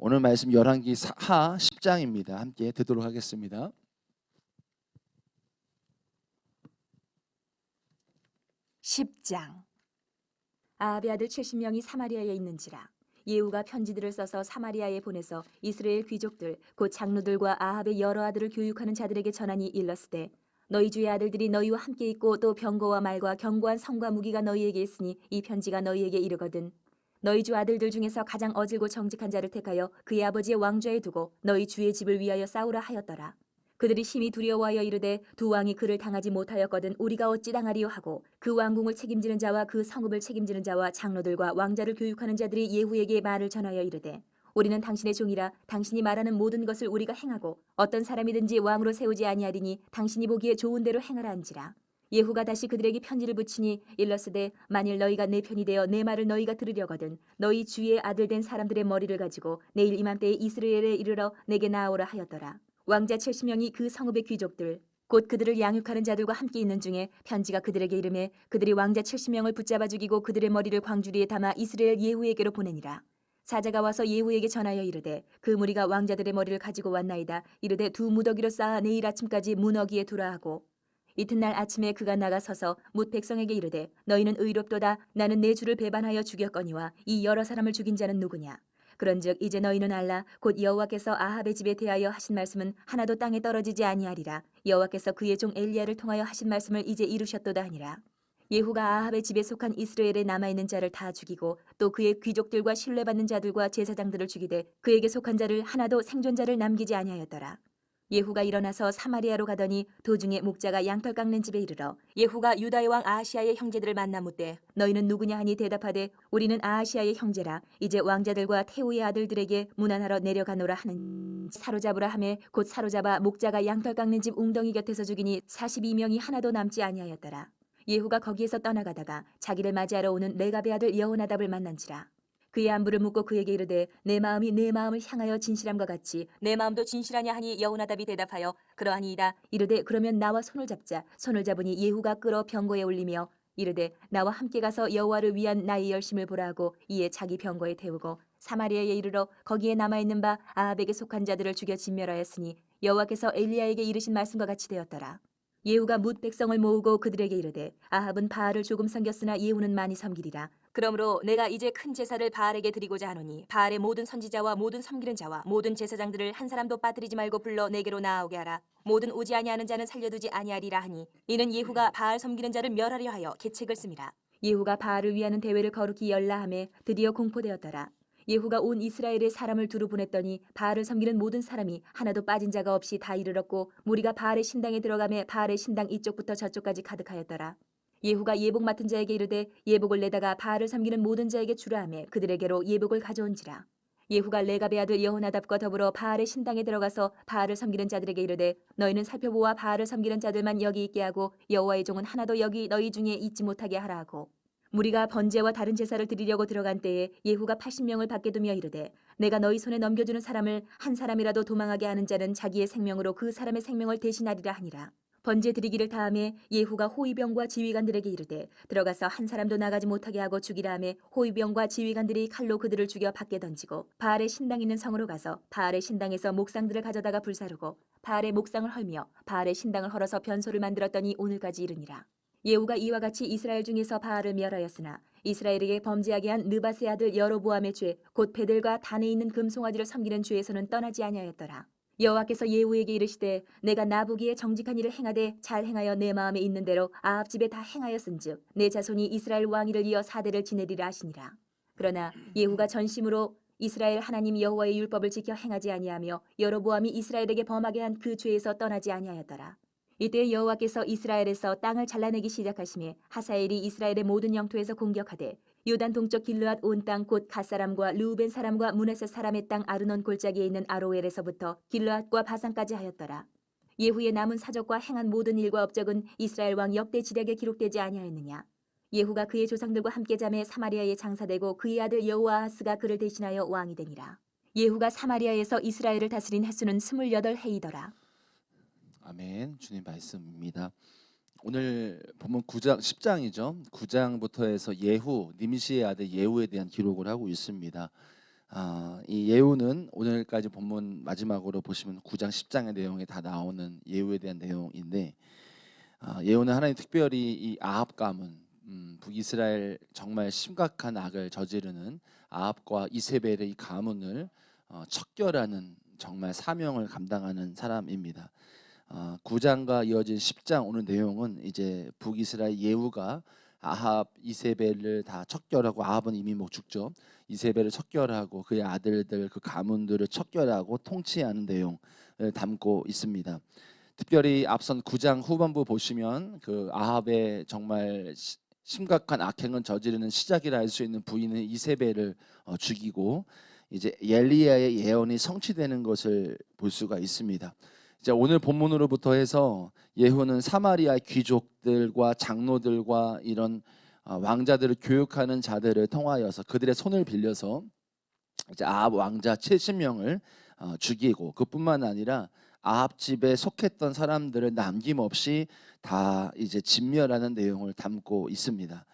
오늘 말씀 열왕기 하 10장입니다. 함께 듣도록 하겠습니다. 10장. 아합의 아들 70명이 사마리아에 있는지라 예후가 편지들을 써서 사마리아에 보내서 이스라엘 귀족들 곧 장로들과 아합의 여러 아들을 교육하는 자들에게 전하니 일렀으되 너희 주의 아들들이 너희와 함께 있고 또 병거와 말과 견고한 성과 무기가 너희에게 있으니 이 편지가 너희에게 이르거든 너희 주 아들들 중에서 가장 어질고 정직한 자를 택하여 그의 아버지의 왕좌에 두고 너희 주의 집을 위하여 싸우라 하였더라. 그들이 심히 두려워하여 이르되 두 왕이 그를 당하지 못하였거든 우리가 어찌 당하리요 하고 그 왕궁을 책임지는 자와 그 성읍을 책임지는 자와 장로들과 왕자를 교육하는 자들이 예후에게 말을 전하여 이르되 우리는 당신의 종이라 당신이 말하는 모든 것을 우리가 행하고 어떤 사람이든지 왕으로 세우지 아니하리니 당신이 보기에 좋은 대로 행하라 한지라. 예후가 다시 그들에게 편지를 붙이니 일렀으되 만일 너희가 내 편이 되어 내 말을 너희가 들으려거든 너희 주의 아들 된 사람들의 머리를 가지고 내일 이맘때에 이스라엘에 이르러 내게 나아오라 하였더라. 왕자 70명이 그 성읍의 귀족들 곧 그들을 양육하는 자들과 함께 있는 중에 편지가 그들에게 이르매 그들이 왕자 70명을 붙잡아 죽이고 그들의 머리를 광주리에 담아 이스라엘 예후에게로 보내니라. 사자가 와서 예후에게 전하여 이르되 그 무리가 왕자들의 머리를 가지고 왔나이다. 이르되 두 무더기로 쌓아 내일 아침까지 문어기에 두라 하고 이튿날 아침에 그가 나가서서 뭇 백성에게 이르되 너희는 의롭도다. 나는 내 주를 배반하여 죽였거니와 이 여러 사람을 죽인 자는 누구냐. 그런즉 이제 너희는 알라. 곧 여호와께서 아합의 집에 대하여 하신 말씀은 하나도 땅에 떨어지지 아니하리라. 여호와께서 그의 종 엘리야를 통하여 하신 말씀을 이제 이루셨도다 하니라. 예후가 아합의 집에 속한 이스라엘에 남아있는 자를 다 죽이고 또 그의 귀족들과 신뢰받는 자들과 제사장들을 죽이되 그에게 속한 자를 하나도 생존자를 남기지 아니하였더라. 예후가 일어나서 사마리아로 가더니 도중에 목자가 양털 깎는 집에 이르러 예후가 유다의 왕 아하시아의 형제들을 만나 묻되 너희는 누구냐 하니 대답하되 우리는 아하시아의 형제라. 이제 왕자들과 태우의 아들들에게 문안하러 내려가노라 하는 사로잡으라 하매 곧 사로잡아 목자가 양털 깎는 집 웅덩이 곁에서 죽이니 42명이 하나도 남지 아니하였더라. 예후가 거기에서 떠나가다가 자기를 맞이하러 오는 레갑의 아들 여호나답을 만난지라. 그의 안부를 묻고 그에게 이르되 내 마음이 내 마음을 향하여 진실함과 같이 내 마음도 진실하냐 하니 여호나답이 대답하여 그러하니이다. 이르되 그러면 나와 손을 잡자. 손을 잡으니 예후가 끌어 병거에 올리며 이르되 나와 함께 가서 여호와를 위한 나의 열심을 보라 하고 이에 자기 병거에 태우고 사마리아에 이르러 거기에 남아있는 바 아합에게 속한 자들을 죽여 진멸하였으니 여호와께서 엘리야에게 이르신 말씀과 같이 되었더라. 예후가 뭇 백성을 모으고 그들에게 이르되 아합은 바알을 조금 섬겼으나 예후는 많이 섬기리라. 그러므로 내가 이제 큰 제사를 바알에게 드리고자 하노니 바알의 모든 선지자와 모든 섬기는 자와 모든 제사장들을 한 사람도 빠뜨리지 말고 불러 내게로 나아오게 하라. 모든 오지 아니하는 자는 살려두지 아니하리라 하니 이는 예후가 바알 섬기는 자를 멸하려 하여 계책을 씁니다. 예후가 바알을 위하는 대회를 거룩히 열라 하매 드디어 공포되었더라. 예후가 온 이스라엘의 사람을 두루 보냈더니 바알을 섬기는 모든 사람이 하나도 빠진 자가 없이 다 이르렀고 무리가 바알의 신당에 들어가매 바알의 신당 이쪽부터 저쪽까지 가득하였더라. 예후가 예복 맡은 자에게 이르되 예복을 내다가 바알을 섬기는 모든 자에게 주라 하매 그들에게로 예복을 가져온지라. 예후가 레갑의 아들 여호나답과 더불어 바알의 신당에 들어가서 바알을 섬기는 자들에게 이르되 너희는 살펴보아 바알을 섬기는 자들만 여기 있게 하고 여호와의 종은 하나도 여기 너희 중에 있지 못하게 하라 하고 무리가 번제와 다른 제사를 드리려고 들어간 때에 예후가 80명을 밖에 두며 이르되 내가 너희 손에 넘겨주는 사람을 한 사람이라도 도망하게 하는 자는 자기의 생명으로 그 사람의 생명을 대신하리라 하니라. 번제 드리기를 다음에 예후가 호위병과 지휘관들에게 이르되 들어가서 한 사람도 나가지 못하게 하고 죽이라 하매 호위병과 지휘관들이 칼로 그들을 죽여 밖에 던지고 바알의 신당 있는 성으로 가서 바알의 신당에서 목상들을 가져다가 불사르고 바알의 목상을 헐며 바알의 신당을 헐어서 변소를 만들었더니 오늘까지 이르니라. 예후가 이와 같이 이스라엘 중에서 바알을 멸하였으나 이스라엘에게 범죄하게 한 느밧의 아들 여로보암의 죄 곧 베델과 단에 있는 금송아지를 섬기는 죄에서는 떠나지 아니하였더라. 여호와께서 예후에게 이르시되 내가 나보기에 정직한 일을 행하되 잘 행하여 내 마음에 있는 대로 아합 집에 다 행하였은즉 내 자손이 이스라엘 왕위를 이어 사대를 지내리라 하시니라. 그러나 예후가 전심으로 이스라엘 하나님 여호와의 율법을 지켜 행하지 아니하며 여로보암이 이스라엘에게 범하게 한 그 죄에서 떠나지 아니하였더라. 이때 여호와께서 이스라엘에서 땅을 잘라내기 시작하시매 하사엘이 이스라엘의 모든 영토에서 공격하되 요단 동쪽 길르앗 온 땅 곧 갓사람과 르우벤 사람과 므낫세 사람의 땅 아르논 골짜기에 있는 아로엘에서부터 길르앗과 바산까지 하였더라. 예후의 남은 사적과 행한 모든 일과 업적은 이스라엘 왕 역대 지략에 기록되지 아니하였느냐. 예후가 그의 조상들과 함께 잠에 사마리아에 장사되고 그의 아들 여호아하스가 그를 대신하여 왕이 되니라. 예후가 사마리아에서 이스라엘을 다스린 횟수는 28해이더라. 아멘. 주님 말씀입니다. 오늘 보면 9장 10장이죠. 9장부터 해서 예후, 님시의 아들 예후에 대한 기록을 하고 있습니다. 이 예후는 오늘까지 본문 마지막으로 보시면 9장 10장의 내용이 다 나오는 예후에 대한 내용인데, 예후는 하나님 특별히 이 아합 가문, 북이스라엘 정말 심각한 악을 저지르는 아합과 이세벨의 이 가문을 척결하는 정말 사명을 감당하는 사람입니다. 9장과 이어진 10장 오늘 내용은 이제 북이스라엘 예후가 아합, 이세벨을 다 척결하고, 아합은 이미 죽죠. 이세벨을 척결하고 그의 아들들, 그 가문들을 척결하고 통치하는 내용을 담고 있습니다. 특별히 앞선 9장 후반부 보시면 그 아합의 정말 심각한 악행을 저지르는 시작이라 할 수 있는 부인은 이세벨을 죽이고, 이제 엘리야의 예언이 성취되는 것을 볼 수가 있습니다. 이제 오늘 본문으로부터 해서 예후는 사마리아 귀족들과 장로들과 이런 왕자들을 교육하는 자들을 통하여서 그들의 손을 빌려서 이제 아합 왕자 70명을 죽이고, 그뿐만 아니라 아합 집에 속했던 사람들을 남김없이 다 이제 진멸하는 내용을 담고 있습니다.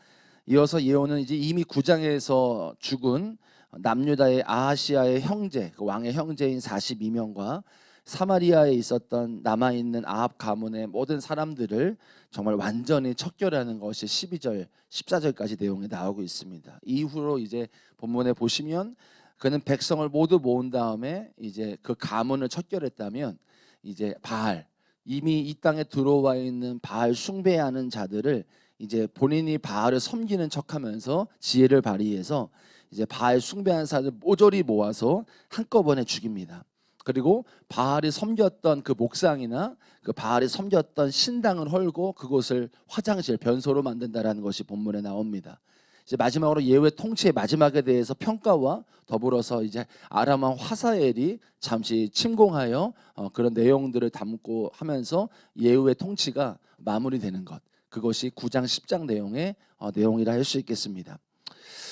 이어서 예후는 이제 이미 9장에서 죽은 남유다의 아하시아의 형제, 그 왕의 형제인 42명과 사마리아에 있었던 남아있는 아합 가문의 모든 사람들을 정말 완전히 척결하는 것이 12절, 14절까지 내용이 나오고 있습니다. 이후로 이제 본문에 보시면 그는 백성을 모두 모은 다음에 이제 그 가문을 척결했다면, 이제 바알, 이미 이 땅에 들어와 있는 바알 숭배하는 자들을 이제 본인이 바알을 섬기는 척하면서 지혜를 발휘해서 이제 바알 숭배하는 자들 모조리 모아서 한꺼번에 죽입니다. 그리고 바알이 섬겼던 그 목상이나 그 바알이 섬겼던 신당을 헐고 그곳을 화장실, 변소로 만든다라는 것이 본문에 나옵니다. 이제 마지막으로 예후의 통치의 마지막에 대해서 평가와 더불어서 이제 아람 왕 화사엘이 잠시 침공하여 그런 내용들을 담고 하면서 예후의 통치가 마무리되는 것, 그것이 9장 10장 내용의 내용이라 할 수 있겠습니다.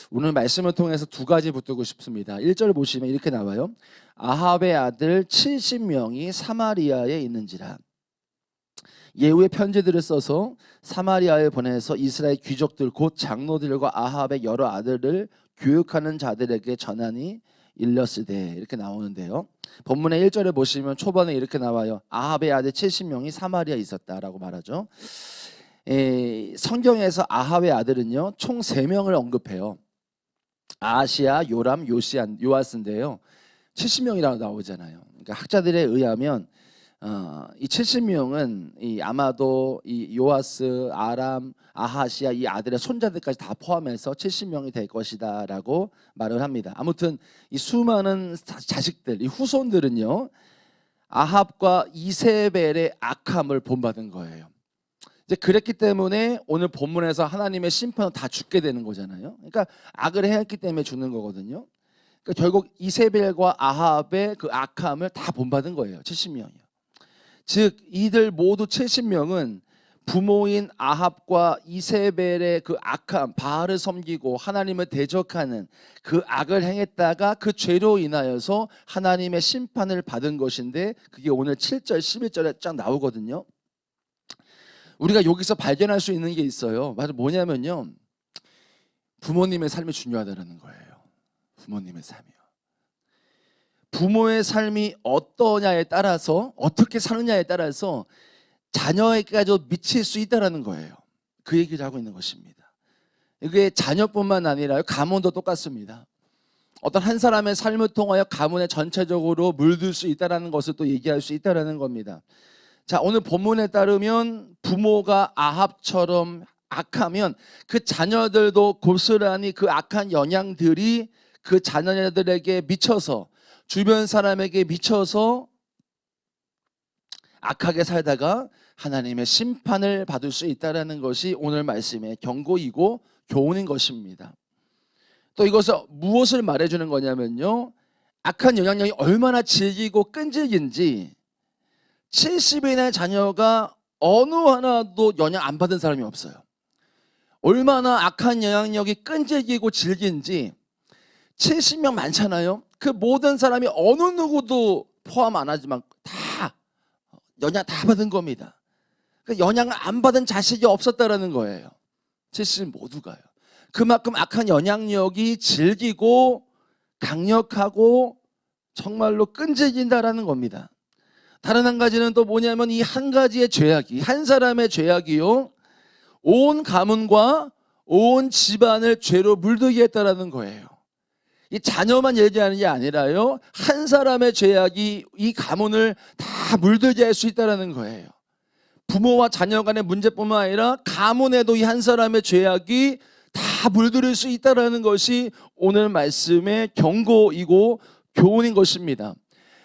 오늘 말씀을 통해서 두 가지 붙들고 싶습니다. 1절 보시면 이렇게 나와요. 아합의 아들 70명이 사마리아에 있는지라. 예후의 편지들을 써서 사마리아에 보내서 이스라엘 귀족들 곧 장로들과 아합의 여러 아들을 교육하는 자들에게 전하니 일렀으되, 이렇게 나오는데요. 본문의 1절에 보시면 초반에 이렇게 나와요. 아합의 아들 70명이 사마리아에 있었다라고 말하죠. 성경에서 아합의 아들은요 총 3명을 언급해요. 아하시아, 요람, 요아스인데요 70명이라고 나오잖아요. 그러니까 학자들에 의하면 이 70명은 아마도 이 요아스, 아람, 아하시아 이 아들의 손자들까지 다 포함해서 70명이 될 것이다라고 말을 합니다. 아무튼 이 수많은 자식들, 이 후손들은요 아합과 이세벨의 악함을 본받은 거예요. 이제 그랬기 때문에 오늘 본문에서 하나님의 심판은 다 죽게 되는 거잖아요. 그러니까 악을 행했기 때문에 죽는 거거든요. 그러니까 결국 이세벨과 아합의 그 악함을 다 본받은 거예요. 70명이요. 즉 이들 모두 70명은 부모인 아합과 이세벨의 그 악함, 바알을 섬기고 하나님을 대적하는 그 악을 행했다가 그 죄로 인하여서 하나님의 심판을 받은 것인데, 그게 오늘 7절 11절에 쫙 나오거든요. 우리가 여기서 발견할 수 있는 게 있어요. 맞아, 뭐냐면요, 부모님의 삶이 중요하다는 거예요. 부모님의 삶이요. 부모의 삶이 어떠냐에 따라서, 어떻게 사느냐에 따라서 자녀에게까지 미칠 수 있다는 거예요. 그 얘기를 하고 있는 것입니다. 이게 자녀뿐만 아니라 가문도 똑같습니다. 어떤 한 사람의 삶을 통하여 가문에 전체적으로 물들 수 있다는 것을 또 얘기할 수 있다는 겁니다. 자, 오늘 본문에 따르면 부모가 아합처럼 악하면 그 자녀들도 고스란히 그 악한 영향들이 그 자녀들에게 미쳐서, 주변 사람에게 미쳐서 악하게 살다가 하나님의 심판을 받을 수 있다는 것이 오늘 말씀의 경고이고 교훈인 것입니다. 또 이것은 무엇을 말해주는 거냐면요, 악한 영향력이 얼마나 질기고 끈질긴지 70인의 자녀가 어느 하나도 영향 안 받은 사람이 없어요. 얼마나 악한 영향력이 끈질기고 질긴지 70명 많잖아요. 그 모든 사람이 어느 누구도 포함 안 하지만 다 영향 다 받은 겁니다. 그 영향을 안 받은 자식이 없었다라는 거예요. 70 모두가요. 그만큼 악한 영향력이 질기고 강력하고 정말로 끈질긴다라는 겁니다. 다른 한 가지는 또 뭐냐면 이 한 가지의 죄악이, 한 사람의 죄악이요, 온 가문과 온 집안을 죄로 물들게 했다라는 거예요. 이 자녀만 얘기하는 게 아니라요, 한 사람의 죄악이 이 가문을 다 물들게 할 수 있다라는 거예요. 부모와 자녀 간의 문제뿐만 아니라 가문에도 이 한 사람의 죄악이 다 물들일 수 있다라는 것이 오늘 말씀의 경고이고 교훈인 것입니다.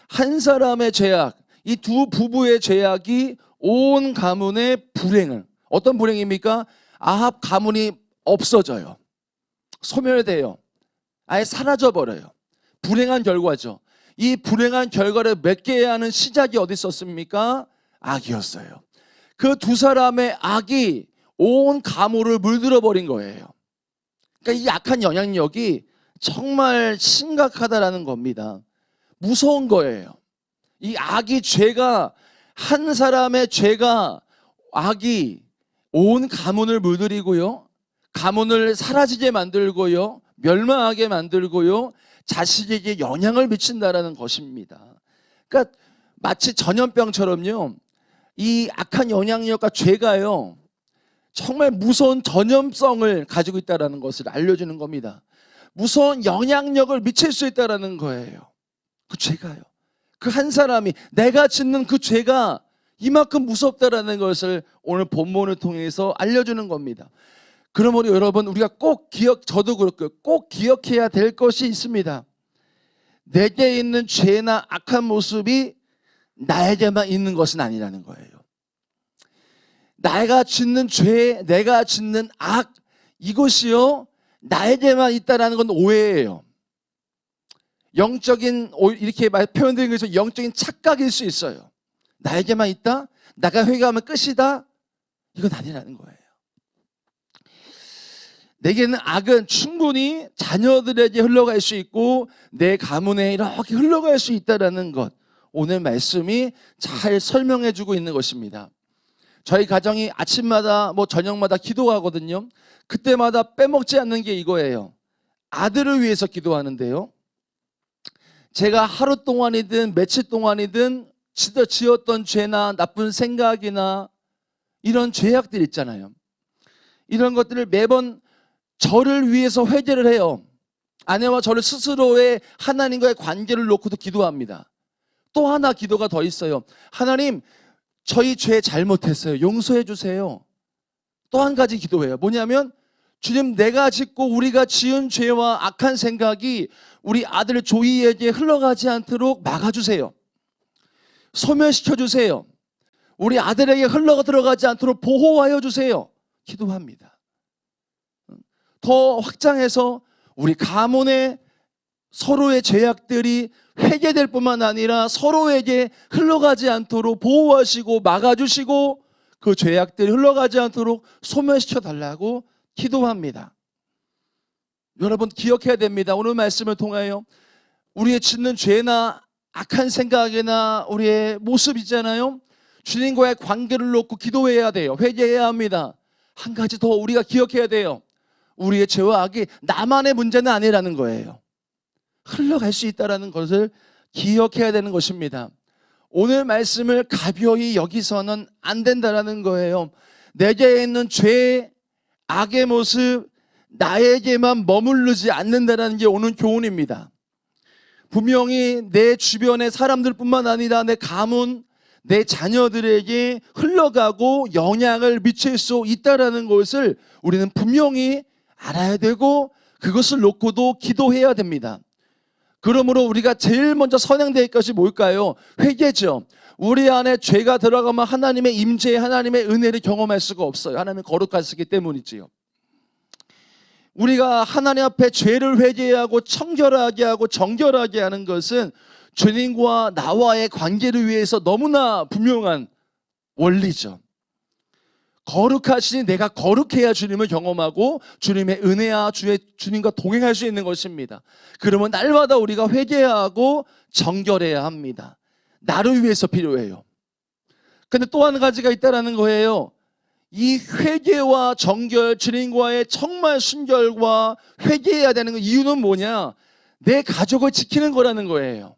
한 사람의 죄악, 이 두 부부의 죄악이 온 가문의 불행을, 어떤 불행입니까? 아합 가문이 없어져요. 소멸돼요. 아예 사라져버려요. 불행한 결과죠. 이 불행한 결과를 맺게 하는 시작이 어디 있었습니까? 악이었어요. 그 두 사람의 악이 온 가문을 물들어버린 거예요. 그러니까 이 악한 영향력이 정말 심각하다라는 겁니다. 무서운 거예요. 이 악이, 죄가, 한 사람의 죄가, 악이 온 가문을 물들이고요, 가문을 사라지게 만들고요, 멸망하게 만들고요, 자식에게 영향을 미친다라는 것입니다. 그러니까 마치 전염병처럼요, 이 악한 영향력과 죄가요, 정말 무서운 전염성을 가지고 있다는 것을 알려주는 겁니다. 무서운 영향력을 미칠 수 있다는 거예요. 그 죄가요. 그 한 사람이, 내가 짓는 그 죄가 이만큼 무섭다라는 것을 오늘 본문을 통해서 알려주는 겁니다. 그러므로 여러분, 우리가 꼭 저도 그렇고요, 꼭 기억해야 될 것이 있습니다. 내게 있는 죄나 악한 모습이 나에게만 있는 것은 아니라는 거예요. 내가 짓는 죄, 내가 짓는 악, 이것이요, 나에게만 있다라는 건 오해예요. 영적인, 이렇게 표현되는 것은 영적인 착각일 수 있어요. 나에게만 있다? 내가 회개하면 끝이다? 이건 아니라는 거예요. 내게는 악은 충분히 자녀들에게 흘러갈 수 있고 내 가문에 이렇게 흘러갈 수 있다는 것, 오늘 말씀이 잘 설명해 주고 있는 것입니다. 저희 가정이 아침마다 저녁마다 기도하거든요. 그때마다 빼먹지 않는 게 이거예요. 아들을 위해서 기도하는데요, 제가 하루 동안이든 며칠 동안이든 지었던 죄나 나쁜 생각이나 이런 죄악들 있잖아요. 이런 것들을 매번 저를 위해서 회개를 해요. 아내와 저를 스스로의 하나님과의 관계를 놓고도 기도합니다. 또 하나 기도가 더 있어요. 하나님, 저희 죄 잘못했어요. 용서해 주세요. 또 한 가지 기도해요. 뭐냐면, 주님, 내가 짓고 우리가 지은 죄와 악한 생각이 우리 아들 조이에게 흘러가지 않도록 막아주세요. 소멸시켜 주세요. 우리 아들에게 흘러 들어가지 않도록 보호하여 주세요. 기도합니다. 더 확장해서 우리 가문의 서로의 죄악들이 회개될 뿐만 아니라 서로에게 흘러가지 않도록 보호하시고 막아주시고 그 죄악들이 흘러가지 않도록 소멸시켜 달라고 기도합니다. 여러분, 기억해야 됩니다. 오늘 말씀을 통하여 우리의 짓는 죄나 악한 생각이나 우리의 모습 있잖아요, 주님과의 관계를 놓고 기도해야 돼요. 회개해야 합니다. 한 가지 더 우리가 기억해야 돼요. 우리의 죄와 악이 나만의 문제는 아니라는 거예요. 흘러갈 수 있다는 것을 기억해야 되는 것입니다. 오늘 말씀을 가벼이 여기서는 안 된다는 거예요. 내게 있는 죄, 악의 모습, 나에게만 머무르지 않는다는 게 오늘 교훈입니다. 분명히 내 주변의 사람들뿐만 아니라 내 가문, 내 자녀들에게 흘러가고 영향을 미칠 수 있다는 것을 우리는 분명히 알아야 되고, 그것을 놓고도 기도해야 됩니다. 그러므로 우리가 제일 먼저 선행될 것이 뭘까요? 회개죠. 우리 안에 죄가 들어가면 하나님의 임재, 하나님의 은혜를 경험할 수가 없어요. 하나님이 거룩하시기 때문이지요. 우리가 하나님 앞에 죄를 회개하고 청결하게 하고 정결하게 하는 것은 주님과 나와의 관계를 위해서 너무나 분명한 원리죠. 거룩하시니 내가 거룩해야 주님을 경험하고 주님의 은혜와 주님과 동행할 수 있는 것입니다. 그러면 날마다 우리가 회개하고 정결해야 합니다. 나를 위해서 필요해요. 근데 또 한 가지가 있다는 거예요. 이 회개와 정결, 주님과의 정말 순결과 회개해야 되는 이유는 뭐냐? 내 가족을 지키는 거라는 거예요.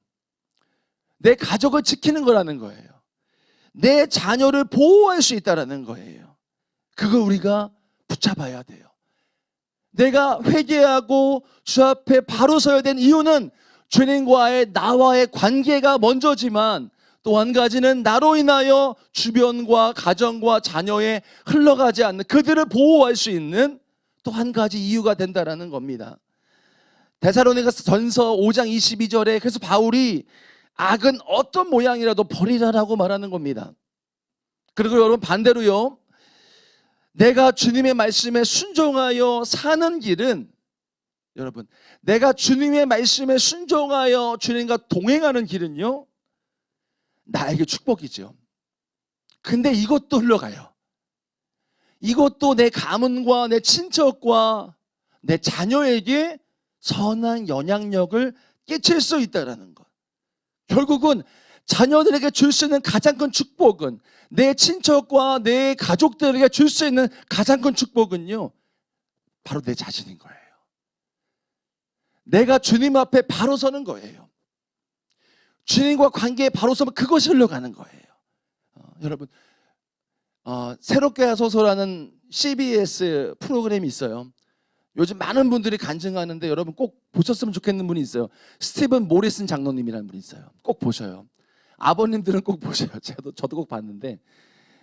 내 가족을 지키는 거라는 거예요. 내 자녀를 보호할 수 있다는 거예요. 그걸 우리가 붙잡아야 돼요. 내가 회개하고 주 앞에 바로 서야 된 이유는 주님과의 나와의 관계가 먼저지만 또 한 가지는 나로 인하여 주변과 가정과 자녀에 흘러가지 않는 그들을 보호할 수 있는 또 한 가지 이유가 된다라는 겁니다. 데살로니가서 전서 5장 22절에 그래서 바울이 악은 어떤 모양이라도 버리라라고 말하는 겁니다. 그리고 여러분 반대로요, 내가 주님의 말씀에 순종하여 사는 길은, 여러분 내가 주님의 말씀에 순종하여 주님과 동행하는 길은요 나에게 축복이죠. 근데 이것도 흘러가요. 이것도 내 가문과 내 친척과 내 자녀에게 선한 영향력을 끼칠 수 있다는 것. 결국은 자녀들에게 줄 수 있는 가장 큰 축복은, 내 친척과 내 가족들에게 줄 수 있는 가장 큰 축복은요 바로 내 자신인 거예요. 내가 주님 앞에 바로 서는 거예요. 주님과 관계에 바로 서면 그것이 흘러가는 거예요. 여러분 새롭게 하소서라는 CBS 프로그램이 있어요. 요즘 많은 분들이 간증하는데 여러분 꼭 보셨으면 좋겠는 분이 있어요. 스티븐 모리슨 장로님이라는 분이 있어요. 꼭 보셔요. 아버님들은 꼭 보셔요. 저도 꼭 봤는데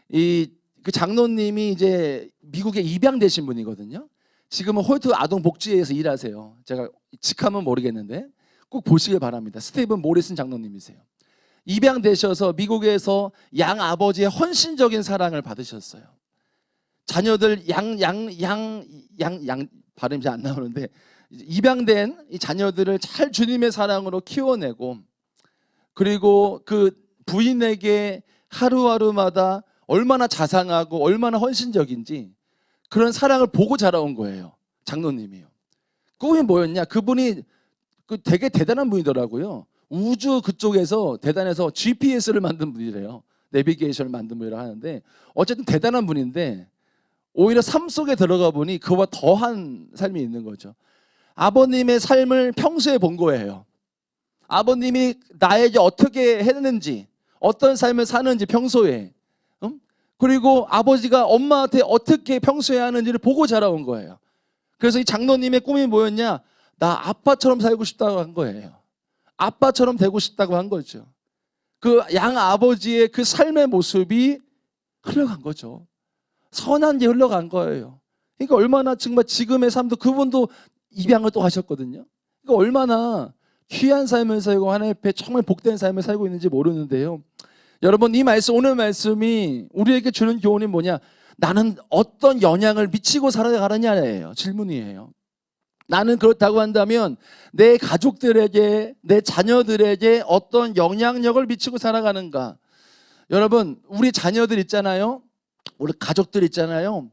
그 장로님이 이제 미국에 입양되신 분이거든요. 지금은 홀트 아동복지회에서 일하세요. 제가 직함은 모르겠는데 꼭 보시길 바랍니다. 스티븐 모리슨 장로님이세요. 입양되셔서 미국에서 양 아버지의 헌신적인 사랑을 받으셨어요. 자녀들 발음이 잘 안 나오는데 입양된 이 자녀들을 잘 주님의 사랑으로 키워내고, 그리고 그 부인에게 하루하루마다 얼마나 자상하고 얼마나 헌신적인지 그런 사랑을 보고 자라온 거예요. 장로님이요. 꿈이 뭐였냐? 그분이 되게 대단한 분이더라고요. 우주 그쪽에서 대단해서 GPS를 만든 분이래요. 내비게이션을 만든 분이라고 하는데 어쨌든 대단한 분인데 오히려 삶 속에 들어가 보니 그와 더한 삶이 있는 거죠. 아버님의 삶을 평소에 본 거예요. 아버님이 나에게 어떻게 했는지, 어떤 삶을 사는지 평소에, 그리고 아버지가 엄마한테 어떻게 평소에 하는지를 보고 자라온 거예요. 그래서 이 장로님의 꿈이 뭐였냐? 나 아빠처럼 살고 싶다고 한 거예요. 아빠처럼 되고 싶다고 한 거죠. 그 양 아버지의 그 삶의 모습이 흘러간 거죠. 선한 게 흘러간 거예요. 그러니까 얼마나 정말 지금의 삶도, 그분도 입양을 또 하셨거든요. 그러니까 얼마나 귀한 삶을 살고 하나님 앞에 정말 복된 삶을 살고 있는지 모르는데요. 여러분 이 말씀, 오늘 말씀이 우리에게 주는 교훈이 뭐냐? 나는 어떤 영향을 미치고 살아가느냐예요. 질문이에요. 나는 그렇다고 한다면 내 가족들에게, 내 자녀들에게 어떤 영향력을 미치고 살아가는가? 여러분 우리 자녀들 있잖아요. 우리 가족들 있잖아요.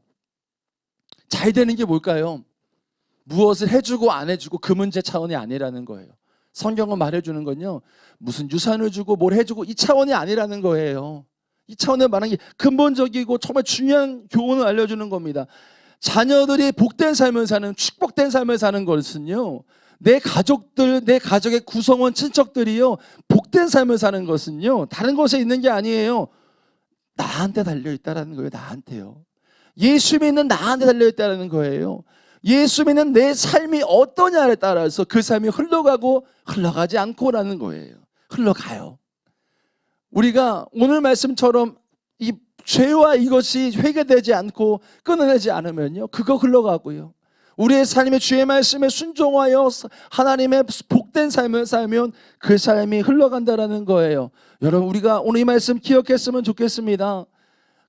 잘 되는 게 뭘까요? 무엇을 해주고 안 해주고 그 문제 차원이 아니라는 거예요. 성경은 말해주는 건요, 무슨 유산을 주고 뭘 해주고 이 차원이 아니라는 거예요. 이 차원을 말하는 게 근본적이고 정말 중요한 교훈을 알려주는 겁니다. 자녀들이 복된 삶을 사는, 축복된 삶을 사는 것은요, 내 가족들, 내 가족의 구성원, 친척들이요 복된 삶을 사는 것은요 다른 것에 있는 게 아니에요. 나한테 달려있다라는 거예요. 나한테요. 예수 믿는 나한테 달려있다라는 거예요. 예수 믿는 내 삶이 어떠냐에 따라서 그 삶이 흘러가고 흘러가지 않고라는 거예요. 흘러가요. 우리가 오늘 말씀처럼 이 죄와 이것이 회개되지 않고 끊어내지 않으면요 그거 흘러가고요. 우리의 삶의 주의 말씀에 순종하여 하나님의 복된 삶을 살면 그 삶이 흘러간다라는 거예요. 여러분 우리가 오늘 이 말씀 기억했으면 좋겠습니다.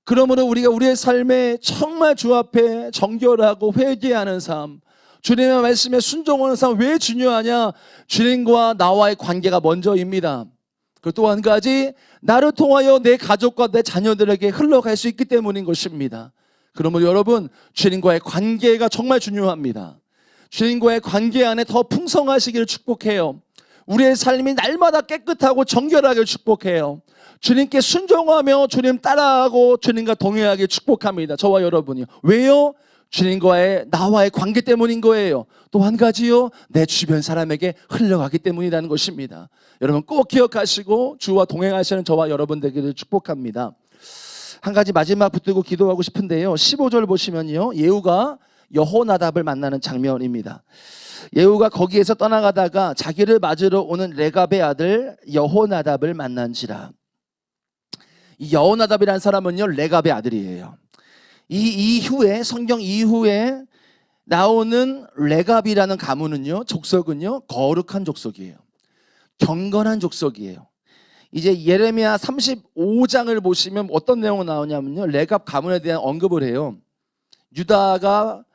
그러므로 우리가 우리의 삶에 정말 주 앞에 정결하고 회개하는 삶, 주님의 말씀에 순종하는 삶, 왜 중요하냐? 주님과 나와의 관계가 먼저입니다. 그리고 또 한 가지, 나를 통하여 내 가족과 내 자녀들에게 흘러갈 수 있기 때문인 것입니다. 그러므로 여러분 주님과의 관계가 정말 중요합니다. 주님과의 관계 안에 더 풍성하시기를 축복해요. 우리의 삶이 날마다 깨끗하고 정결하게 축복해요. 주님께 순종하며 주님 따라하고 주님과 동행하길 축복합니다. 저와 여러분이요. 왜요? 주님과의 나와의 관계 때문인 거예요. 또 한 가지요, 내 주변 사람에게 흘러가기 때문이라는 것입니다. 여러분 꼭 기억하시고 주와 동행하시는 저와 여러분 되기를 축복합니다. 한 가지 마지막 붙들고 기도하고 싶은데요, 15절 보시면요, 예후가 여호나답을 만나는 장면입니다. 예후가 거기에서 떠나가다가 자기를 맞으러 오는 레갑의 아들 여호나답을 만난지라. 이 여호나답이라는 사람은요, 레갑의 아들이에요. 이 이후에, 성경 이후에 나오는 레갑이라는 가문은요, 족속은요, 거룩한 족속이에요. 경건한 족속이에요. 이제 예레미야 35장을 보시면 어떤 내용이 나오냐면요, 레갑 가문에 대한 언급을 해요. 유다가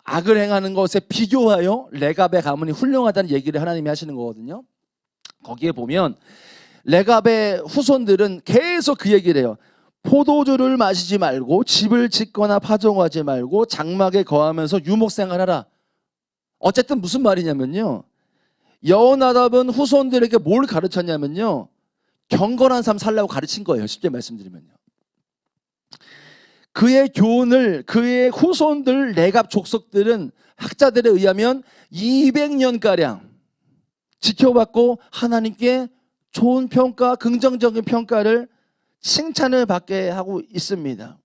악을 행하는 것에 비교하여 레갑의 가문이 훌륭하다는 얘기를 하나님이 하시는 거거든요. 거기에 보면 레갑의 후손들은 계속 그 얘기를 해요. 포도주를 마시지 말고 집을 짓거나 파종하지 말고 장막에 거하면서 유목생활하라. 어쨌든 무슨 말이냐면요, 여호나답은 후손들에게 뭘 가르쳤냐면요, 경건한 삶 살라고 가르친 거예요. 쉽게 말씀드리면요, 그의 교훈을 그의 후손들 레갑 족속들은 학자들에 의하면 200년가량 지켜받고 하나님께 좋은 평가, 긍정적인 평가를, 칭찬을 받게 하고 있습니다.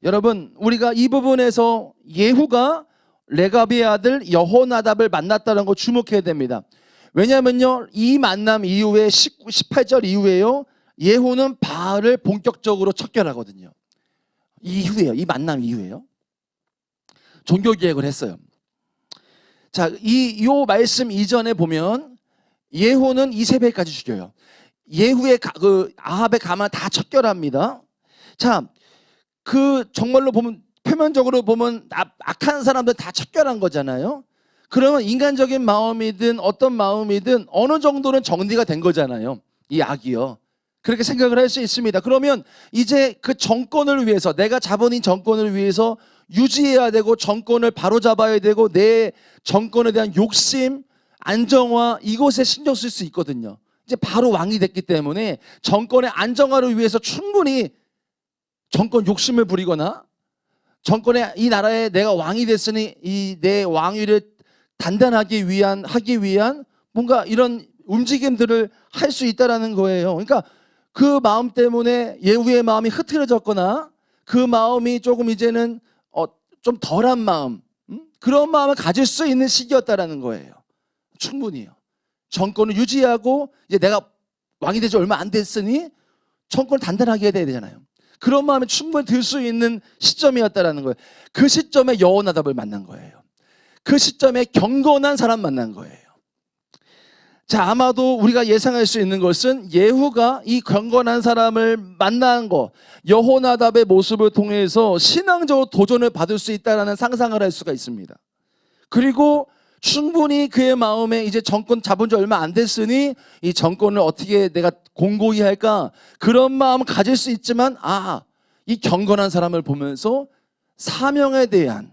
여러분, 우리가 이 부분에서 예후가 레갑의 아들 여호나답을 만났다는 거 주목해야 됩니다. 왜냐하면요, 이 만남 이후에 18절 이후에요, 예후는 바알을 본격적으로 척결하거든요. 이후에요, 이 만남 이후에요, 종교 개혁을 했어요. 자, 요 말씀 이전에 보면 예후는 이세벨까지 죽여요. 예후의 아합의 가만 다 척결합니다. 자, 정말로 보면, 표면적으로 보면 악한 사람들 다 척결한 거잖아요. 그러면 인간적인 마음이든 어떤 마음이든 어느 정도는 정리가 된 거잖아요, 이 악이요. 그렇게 생각을 할 수 있습니다. 그러면 이제 그 정권을 위해서, 내가 잡은 이 정권을 위해서 유지해야 되고 정권을 바로잡아야 되고 내 정권에 대한 욕심, 안정화, 이것에 신경 쓸 수 있거든요. 이제 바로 왕이 됐기 때문에 정권의 안정화를 위해서 충분히 정권 욕심을 부리거나, 정권의 이 나라에 내가 왕이 됐으니 이 내 왕위를 단단하기 하기 위한 뭔가 이런 움직임들을 할 수 있다라는 거예요. 그러니까 그 마음 때문에 예후의 마음이 흐트러졌거나 그 마음이 조금 이제는 좀 덜한 마음, 그런 마음을 가질 수 있는 시기였다라는 거예요. 충분히요. 정권을 유지하고 이제 내가 왕이 되지 얼마 안 됐으니 정권을 단단하게 해야 되잖아요. 그런 마음이 충분히 들 수 있는 시점이었다라는 거예요. 그 시점에 여호나답을 만난 거예요. 그 시점에 경건한 사람 만난 거예요. 자, 아마도 우리가 예상할 수 있는 것은 예후가 이 경건한 사람을 만난 거, 여호나답의 모습을 통해서 신앙적으로 도전을 받을 수 있다는 상상을 할 수가 있습니다. 그리고 충분히 그의 마음에 이제 정권 잡은 지 얼마 안 됐으니 이 정권을 어떻게 내가 공고히 할까, 그런 마음을 가질 수 있지만, 이 경건한 사람을 보면서 사명에 대한,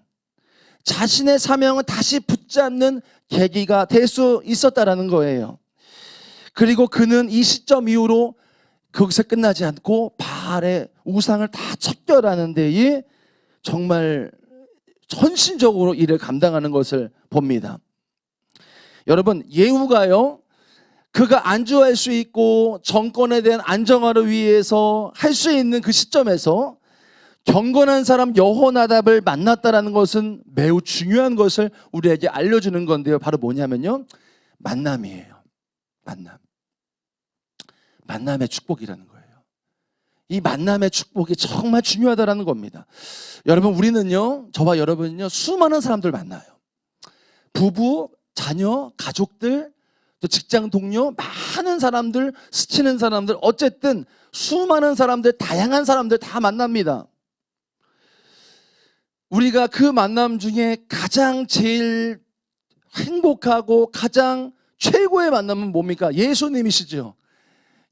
자신의 사명을 다시 붙잡는 계기가 될 수 있었다라는 거예요. 그리고 그는 이 시점 이후로 거기서 끝나지 않고 바알의 우상을 다 척결하는 데에 정말 헌신적으로 일을 감당하는 것을 봅니다. 여러분, 예후가요, 그가 안주할 수 있고 정권에 대한 안정화를 위해서 할 수 있는 그 시점에서 경건한 사람 여호나답을 만났다라는 것은 매우 중요한 것을 우리에게 알려주는 건데요, 바로 뭐냐면요, 만남이에요. 만남의 축복이라는 거예요. 이 만남의 축복이 정말 중요하다라는 겁니다. 여러분, 우리는요, 저와 여러분은요, 수많은 사람들 만나요. 부부, 자녀, 가족들, 또 직장 동료, 많은 사람들, 스치는 사람들, 어쨌든 수많은 사람들, 다양한 사람들 다 만납니다. 우리가 그 만남 중에 가장 제일 행복하고 가장 최고의 만남은 뭡니까? 예수님이시죠.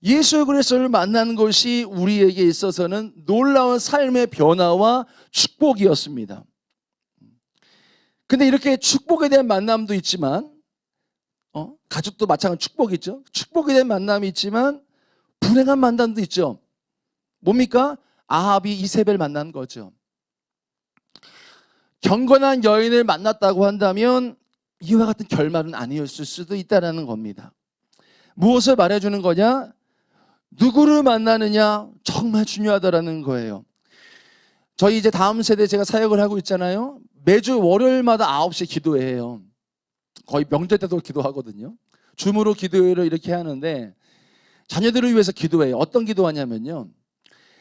예수 그리스도를 만나는 것이 우리에게 있어서는 놀라운 삶의 변화와 축복이었습니다. 근데 이렇게 축복에 대한 만남도 있지만, 가족도 마찬가지로 축복이죠. 축복에 대한 만남이 있지만 불행한 만남도 있죠. 뭡니까? 아합이 이세벨 만난 거죠. 경건한 여인을 만났다고 한다면 이와 같은 결말은 아니었을 수도 있다는 겁니다. 무엇을 말해주는 거냐? 누구를 만나느냐 정말 중요하다라는 거예요. 저희 이제 다음 세대 제가 사역을 하고 있잖아요. 매주 월요일마다 9시에 기도해요. 거의 명절 때도 기도하거든요. 줌으로 기도를 이렇게 하는데 자녀들을 위해서 기도해요. 어떤 기도하냐면요,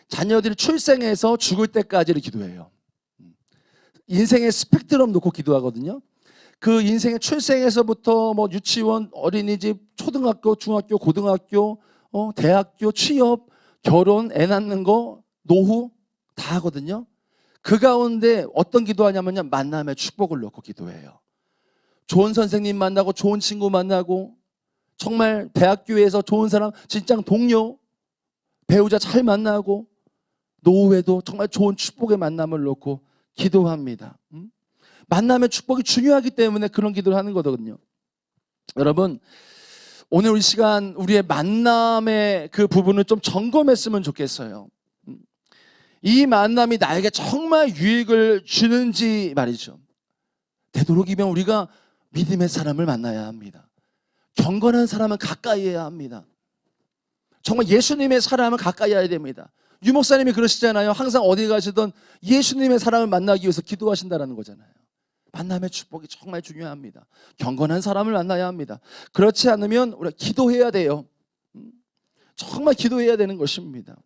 자녀들이 출생해서 죽을 때까지를 기도해요. 인생의 스펙트럼 놓고 기도하거든요. 그 인생의 출생에서부터 뭐 유치원, 어린이집, 초등학교, 중학교, 고등학교, 대학교, 취업, 결혼, 애 낳는 거, 노후 다 하거든요. 그 가운데 어떤 기도하냐면요, 만남의 축복을 놓고 기도해요. 좋은 선생님 만나고 좋은 친구 만나고 정말 대학교에서 좋은 사람, 직장 동료, 배우자 잘 만나고 노후에도 정말 좋은 축복의 만남을 놓고 기도합니다. 만남의 축복이 중요하기 때문에 그런 기도를 하는 거거든요. 여러분, 오늘 이 시간 우리의 만남의 그 부분을 좀 점검했으면 좋겠어요. 이 만남이 나에게 정말 유익을 주는지 말이죠. 되도록이면 우리가 믿음의 사람을 만나야 합니다. 경건한 사람은 가까이 해야 합니다. 정말 예수님의 사람은 가까이 해야 됩니다. 유 목사님이 그러시잖아요. 항상 어디 가시든 예수님의 사람을 만나기 위해서 기도하신다는 거잖아요. 만남의 축복이 정말 중요합니다. 경건한 사람을 만나야 합니다. 그렇지 않으면 우리가 기도해야 돼요. 정말 기도해야 되는 것입니다.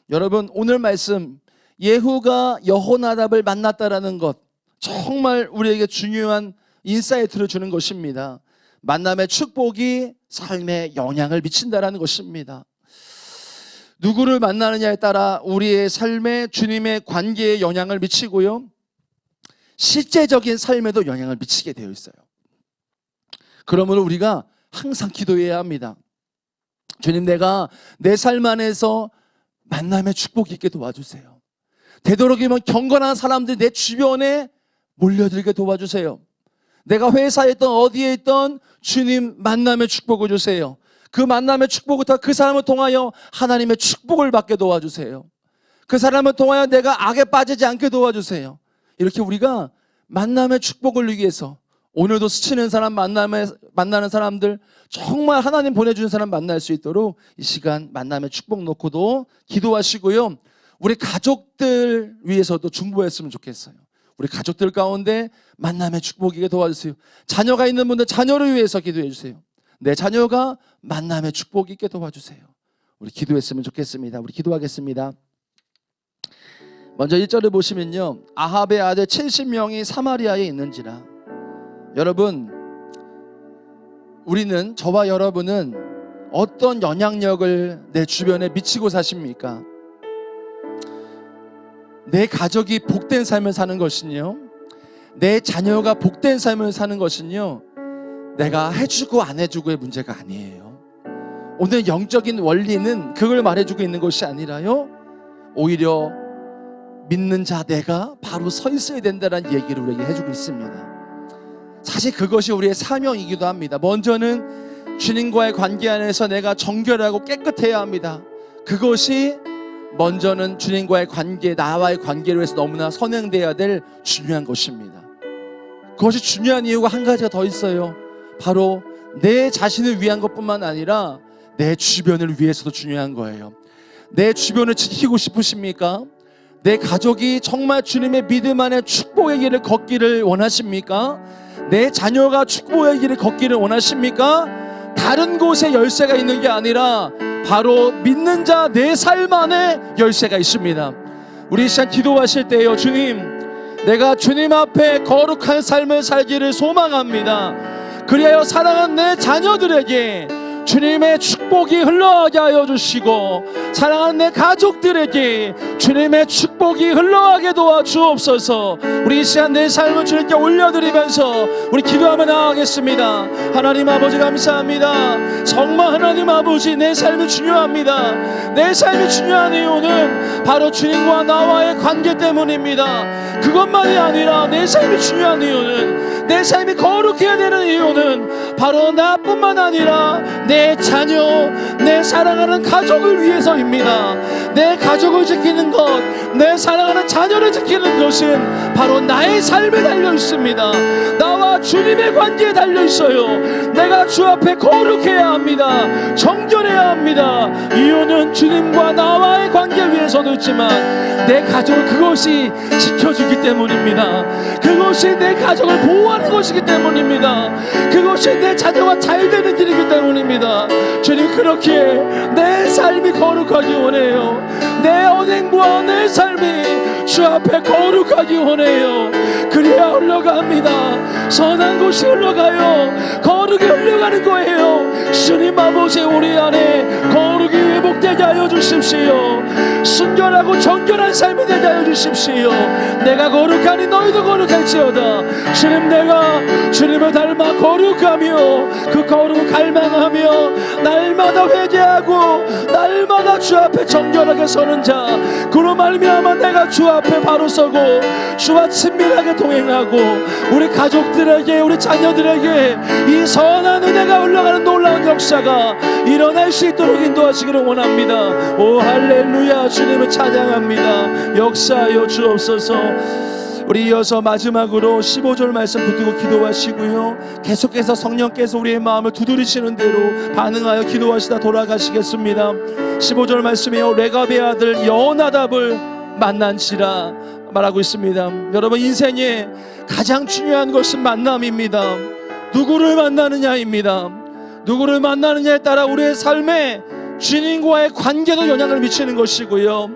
여러분, 오늘 말씀 예후가 여호나답을 만났다라는 것 정말 우리에게 중요한 인사이트를 주는 것입니다. 만남의 축복이 삶에 영향을 미친다라는 것입니다. 누구를 만나느냐에 따라 우리의 삶에 주님의 관계에 영향을 미치고요, 실제적인 삶에도 영향을 미치게 되어 있어요. 그러므로 우리가 항상 기도해야 합니다. 주님, 내가 내 삶 안에서 만남의 축복이 있게 도와주세요. 되도록이면 경건한 사람들이 내 주변에 몰려들게 도와주세요. 내가 회사에 있던 어디에 있던 주님 만남의 축복을 주세요. 그 만남의 축복을 통해 그 사람을 통하여 하나님의 축복을 받게 도와주세요. 그 사람을 통하여 내가 악에 빠지지 않게 도와주세요. 이렇게 우리가 만남의 축복을 위해서 오늘도 스치는 사람 만나는 사람들, 정말 하나님 보내주는 사람 만날 수 있도록 이 시간 만남의 축복 놓고도 기도하시고요, 우리 가족들 위해서도 중보했으면 좋겠어요. 우리 가족들 가운데 만남의 축복이게 도와주세요. 자녀가 있는 분들 자녀를 위해서 기도해 주세요. 내 자녀가 만남의 축복이 있게 도와주세요. 우리 기도했으면 좋겠습니다. 우리 기도하겠습니다. 먼저 1절을 보시면요, 아합의 아들 70명이 사마리아에 있는지라. 여러분, 우리는, 저와 여러분은 어떤 영향력을 내 주변에 미치고 사십니까? 내 가족이 복된 삶을 사는 것은요, 내 자녀가 복된 삶을 사는 것은요, 내가 해주고 안 해주고의 문제가 아니에요. 오늘 영적인 원리는 그걸 말해주고 있는 것이 아니라요, 오히려 믿는 자 내가 바로 서 있어야 된다는 얘기를 우리에게 해주고 있습니다. 사실 그것이 우리의 사명이기도 합니다. 먼저는 주님과의 관계 안에서 내가 정결하고 깨끗해야 합니다. 그것이 먼저는 주님과의 관계, 나와의 관계로 해서 너무나 선행돼야 될 중요한 것입니다. 그것이 중요한 이유가 한 가지가 더 있어요. 바로 내 자신을 위한 것뿐만 아니라 내 주변을 위해서도 중요한 거예요. 내 주변을 지키고 싶으십니까? 내 가족이 정말 주님의 믿음 안에 축복의 길을 걷기를 원하십니까? 내 자녀가 축복의 길을 걷기를 원하십니까? 다른 곳에 열쇠가 있는 게 아니라 바로 믿는 자 내 삶 안에 열쇠가 있습니다. 우리 이 시간 기도하실 때요, 주님, 내가 주님 앞에 거룩한 삶을 살기를 소망합니다. 그리하여 사랑하는 내 자녀들에게 주님의 축복이 흘러가게 하여 주시고, 사랑하는 내 가족들에게 주님의 축복이 흘러가게 도와주옵소서. 우리 이 시간 내 삶을 주님께 올려드리면서 우리 기도하며 나아가겠습니다. 하나님 아버지, 감사합니다. 정말 하나님 아버지, 내 삶이 중요합니다. 내 삶이 중요한 이유는 바로 주님과 나와의 관계 때문입니다. 그것만이 아니라 내 삶이 중요한 이유는 내 삶이 거룩해야 되는 이유는 바로 나뿐만 아니라 내 자녀, 내 사랑하는 가족을 위해서입니다. 내 가족을 지키는 것, 내 사랑하는 자녀를 지키는 것은 바로 나의 삶에 달려 있습니다. 나와 주님의 관계에 달려 있어요. 내가 주 앞에 거룩해야 합니다. 정결해야 합니다. 이유는 주님과 나와의 관계 위해서도 있지만 내 가족을 그것이 지켜주기 때문입니다. 그것이 내 가족을 보호하는 것이기 때문입니다. 그것이 내 자녀가 잘 되는 길이기 때문입니다. 주님, 그렇게 내 삶이 거룩하기 원해요. 내 언행과 내 삶이 주 앞에 거룩하기 원해요. 그래야 흘러갑니다. 선한 곳이 흘러가요. 거룩이 흘러가는 거예요. 주님 아버지, 우리 안에 거룩이 회복되게 하여 주십시오. 순결하고 정결한 삶이 되게 하여 주십시오. 내가 거룩하니 너희도 거룩할지어다. 주님, 내가 주님을 닮아 거룩하며 그 거룩을 갈망하며 날마다 회개하고 날마다 주 앞에 정결하게 서는 자, 그로 말미암아 내가 주 앞에 바로 서고 주와 친밀하게 동행하고 우리 가족들에게, 우리 자녀들에게 이 선한 은혜가 흘러가는 놀라운 역사가 일어날 수 있도록 인도하시기를 원합니다. 오 할렐루야. 주님을 찬양합니다. 역사하여 주옵소서. 우리 이어서 마지막으로 15절 말씀 붙들고 기도하시고요, 계속해서 성령께서 우리의 마음을 두드리시는 대로 반응하여 기도하시다 돌아가시겠습니다. 15절 말씀이요, 레갑의 아들 여호나답을 만난지라 말하고 있습니다. 여러분, 인생에 가장 중요한 것은 만남입니다. 누구를 만나느냐입니다. 누구를 만나느냐에 따라 우리의 삶에 주님과의 관계도 영향을 미치는 것이고요,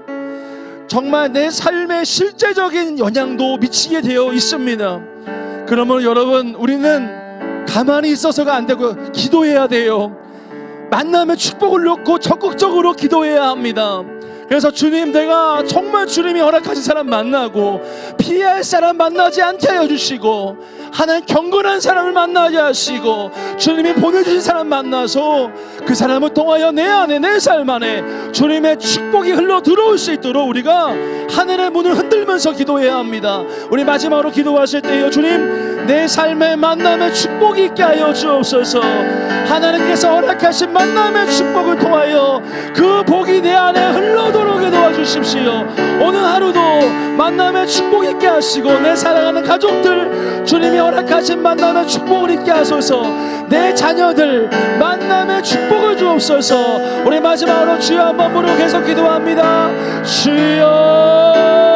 정말 내 삶에 실제적인 영향도 미치게 되어 있습니다. 그러면 여러분, 우리는 가만히 있어서가 안 되고 기도해야 돼요. 만남의 축복을 놓고 적극적으로 기도해야 합니다. 그래서 주님, 내가 정말 주님이 허락하신 사람 만나고 피해야 할 사람 만나지 않게 하여 주시고 하나님 경건한 사람을 만나게 하시고 주님이 보내주신 사람 만나서 그 사람을 통하여 내 안에, 내 삶 안에 주님의 축복이 흘러 들어올 수 있도록 우리가 하늘의 문을 흔들면서 기도해야 합니다. 우리 마지막으로 기도하실 때요, 주님, 내 삶에 만남의 축복이 있게 하여 주옵소서. 하나님께서 허락하신 만남의 축복을 통하여 그 복이 내 안에 흘러들어오게 도와주십시오. 오늘 하루도 만남의 축복 있게 하시고 내 사랑하는 가족들 주님이 허락하신 만남의 축복을 있게 하소서. 내 자녀들 만남의 축복을 주옵소서. 우리 마지막으로 주여 한번 부르고 계속 기도합니다. 주여